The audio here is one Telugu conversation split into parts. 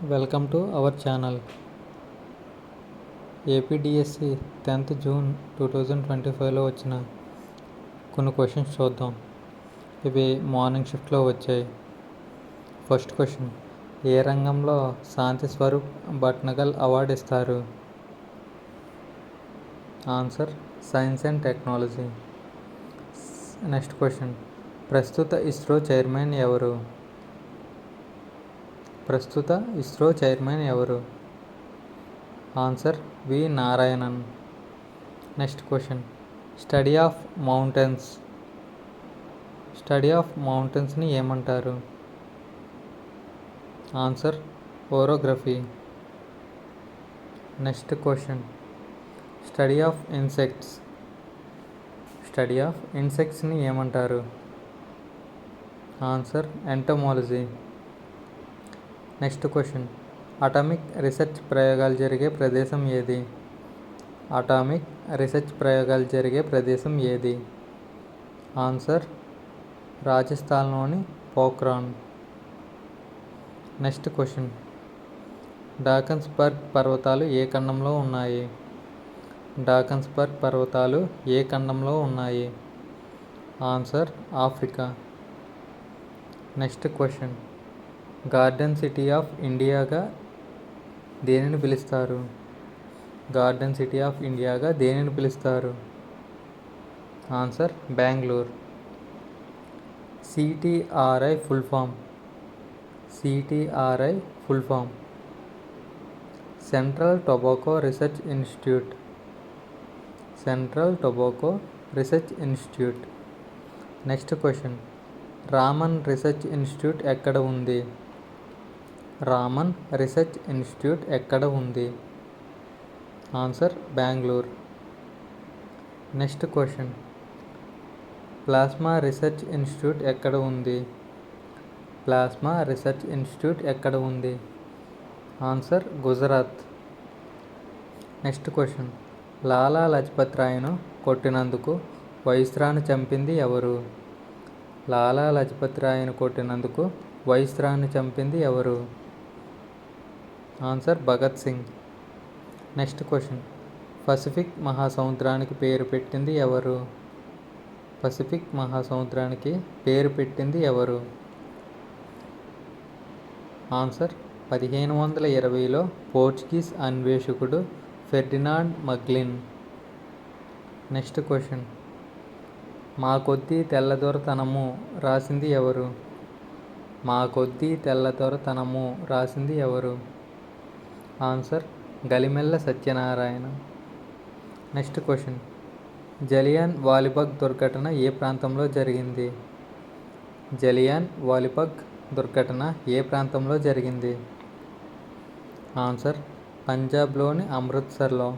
Welcome to our channel. APDSC 10th June 2025లో వచ్చిన కొన్ని క్వశ్చన్స్ చూద్దాం. ఇవి మార్నింగ్ షిఫ్ట్లో వచ్చాయి. ఫస్ట్ క్వశ్చన్, ఏ రంగంలో శాంతి స్వరూప్ భట్నగల్ అవార్డు ఇస్తారు? Answer, science and technology. Next question, ప్రస్తుత ఇస్రో చైర్మన్ ఎవరు? Answer, V Narayanan. Next question, study of మౌంటైన్స్ని ఏమంటారు? Answer, orography. Next question, study of ఇన్సెక్ట్స్ని ఏమంటారు? Answer, entomology. Next question, atomic research ప్రయోగాలు జరిగే ప్రదేశం ఏది? ఆన్సర్, రాజస్థాన్లోని పోఖ్రాన్. నెక్స్ట్ క్వశ్చన్, డాకన్స్బర్గ్ పర్వతాలు ఏ ఖండంలో ఉన్నాయి? Answer, Africa. Next question, garden city of ఇండియాగా దేనిని పిలుస్తారు? Answer, Bengaluru. CTRI full form central tobacco research institute. Next question, Raman research institute ఎక్కడ ఉంది? Answer, Bengaluru. Next question, plasma research institute ఎక్కడ ఉంది? Answer, Gujarat. Next question, Lala Lajpat రాయ్ను కొట్టినందుకు వైస్రాను చంపింది ఎవరు? Answer, Bhagat Singh. Next question, Pacific మహాసముద్రానికి పేరు పెట్టింది ఎవరు? ఆన్సర్, 1520లో పోర్చుగీస్ అన్వేషకుడు ఫెర్డినాండ్ మగెల్లాన్. నెక్స్ట్ క్వశ్చన్, మా కొద్దీ తెల్లదొరతనము రాసింది ఎవరు? Answer, Galimella Satyanarayana. Next question, Jallian Walabagh దుర్ఘటన ఏ ప్రాంతంలో జరిగింది? ఆన్సర్, పంజాబ్లోని అమృత్సర్లో.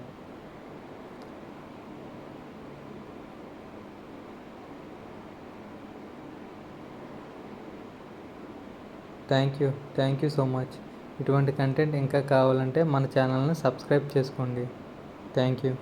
Thank you so much. ఇటువంటి కంటెంట్ ఇంకా కావాలంటే మన ఛానల్ని సబ్స్క్రైబ్ చేసుకోండి. Thank you.